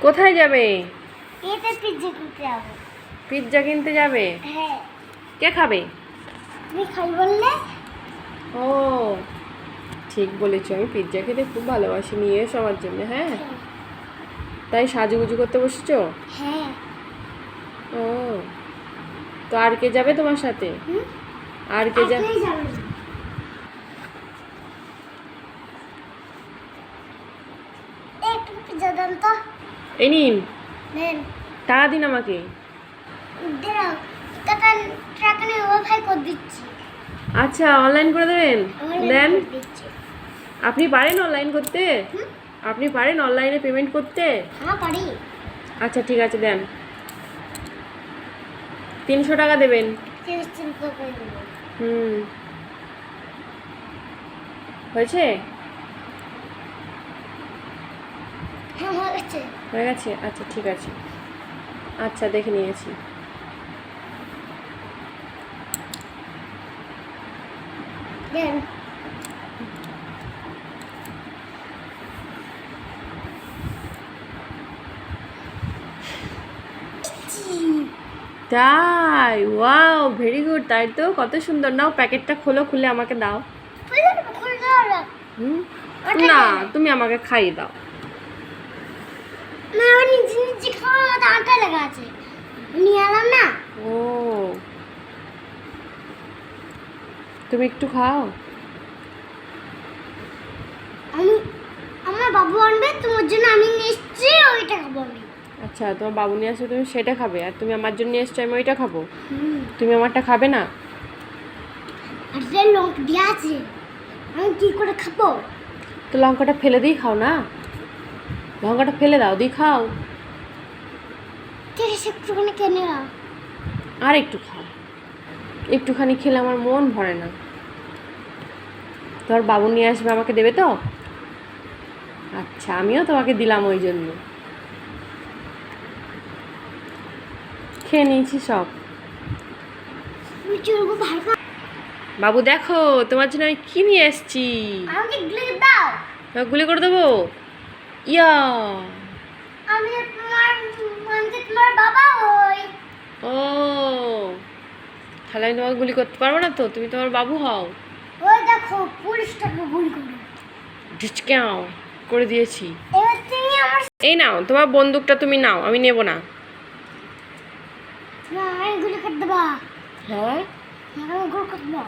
কোথায় যাবে? এটা পিজ্জা কিনতে যাবো। পিৎজা কিনতে যাবে? হ্যাঁ। কে খাবে? তুমি খাই বললে? ও ঠিক বলেছো, আমি পিৎজা খেতে খুব ভালোবাসি। নিয়ে এসো আমার জন্য। হ্যাঁ, তাই সাজুগুজু করতে বসেছো? হ্যাঁ। ও তো আর কে যাবে তোমার সাথে? আর কে যাবে? একটু পিজ্জা দেন তো। এই নিন, নেন। টাকা দিন আমাকে। দাঁড়াও, টাকা নিয়ে ওয়াইফাই করে দিচ্ছি। আচ্ছা, অনলাইন করে দেবেন? দেন। দিচ্ছি। আপনি পারেন অনলাইন করতে? আপনি পারেন অনলাইনে পেমেন্ট করতে? হ্যাঁ পারি। আচ্ছা ঠিক আছে, দেন। 300 টাকা দেবেন। চিন্তা করে দেবো। হয়েছে? হ্যাঁ হয়ে গেছে। হয়ে গেছে? আচ্ছা ঠিক আছে। আচ্ছা দেখে নিয়েছি। দেন। তাই? Wow, very good. তাই তো, কত সুন্দর। নাও প্যাকেটটা খোলো, খুলে আমাকে দাও। না, তুমি আমাকে খাইয়ে দাও। না, আমি নিজে নিজে খাওয়া আটা লেগে আছে, নিয়ে এলাম না। ও, তুমি একটু খাও। আমি আমার বাবু আনবে, তোমার জন্য আমি নিশ্চয়ই ওইটা খাবো আমি। আচ্ছা, তোমার বাবু নিয়ে আসো, তুমি সেটা খাবে, আর তুমি আমার জন্য নিয়ে এসছো, আমি ওইটা খাবো। তুমি আমারটা খাবে না? আর যে লঙ্কা দিয়ে আছে, আমি কি করে খাবো? তো লঙ্কাটা ফেলে দিয়ে খাও না। লঙ্কাটা ফেলে দাও, দিয়ে খাও। ঠিক আছে, একটুখানি কিনে নাও। আর একটু খাও। একটুখানি খেলে আমার মন ভরে না। তোমার বাবু নিয়ে আসবে, আমাকে দেবে তো? আচ্ছা, আমিও তোমাকে দিলাম ওই জন্য। খেয়ে নিয়েছি সব। বাবু দেখো, তোমার জন্য আমি কি নিয়ে এসেছি। আমাকে গুলি দাও। গুলি করে দেবো? ইয়া, আমি তোমার বাবা হই। ও তাহলে আমি তোমাকে গুলি করতে পারবো না তো? তুমি তোমার বাবু হও। ওই দেখো, পুলিশটাকে গুলি করো। ঢিচকাও করে দিয়েছি। এবার তুমি আমার এই নাও, তোমার বন্দুকটা তুমি নাও, আমি নেব না। আমি গুলি করে দেবা। হ্যাঁ, আমি গুলি করে দেবো।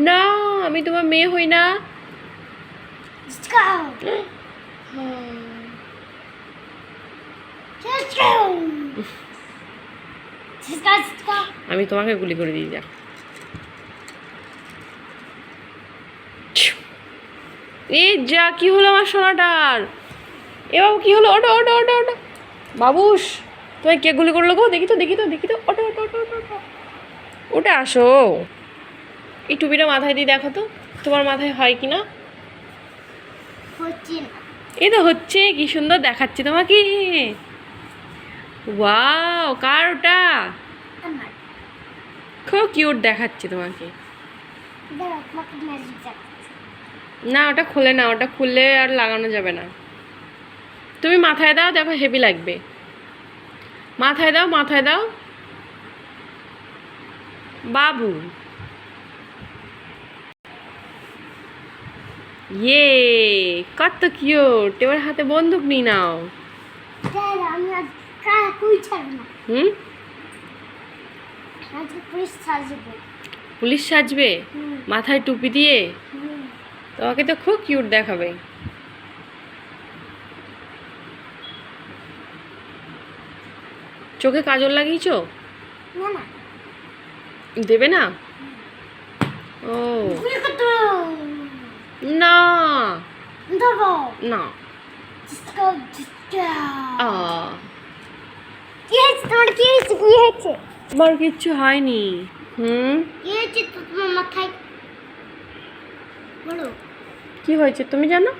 না, আমি তোমার মেয়ে হই না। চিৎকাও। চিৎকাও। চিৎকাও, চিৎকাও। আমি তোমাকে গুলি করে দিই, যাক। এই যা, কি হলো আমার সোনাটার? এ বাবু, কি হলো? ওটা ওটা ওটা ওটা বাবুস, তোমায় কে গুলি করলো গো? দেখি তো দেখি তো দেখি তো। ওটা ওটা ওটা ওটা ওটা ওটা আসো। এই টুপিটা মাথায় দিয়ে দেখো তো, তোমার মাথায় হয় কি না। হচ্ছে না। এই তো হচ্ছে, কি সুন্দর দেখাচ্ছে তোমাকে। ওয়াও, কার ওটা? আমার। খুব কিউট দেখাচ্ছে তোমাকে। দাঁড়াও, তোমাকে ম্যাজিক দেখাচ্ছি। না, ওটা খুলে না, ওটা খুললে আর লাগানো যাবে না। তুমি মাথায় দাও, দেখো হেভি লাগবে। মাথায় দাও, মাথায় দাও। বাবু, ইয়ে, কত কিউট। এবার হাতে বন্দুক নিয়ে নাও। দাঁড়াও, আমি আজ কাকুই ছাড়ব না। আজকে পুলিশ সাজবো। পুলিশ সাজবে? মাথায় টুপি দিয়ে? হুম। তোমাকে তো খুব কিউট দেখাবে। চোখে কাজল লাগিয়েছো? না না। দেবে না? ও গুলি করে দেবো। না দেবো। না। চিৎকাও, চিৎকাও। আ কি হয়েছে তোমার? কি হয়েছে? কি হয়েছে? তোমার কিচ্ছু হয়নি। কি হয়েছে তো তোমার মাথায়? বলো, কি হয়েছে তুমি জানো?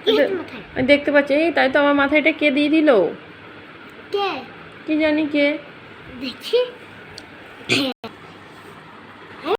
কি হয়েছে মাথায়? আমি দেখতে পাচ্ছি। এই তাই তো, আমার মাথায় এটা কে দিয়ে দিল? কে? কি জানি কে। দেখি।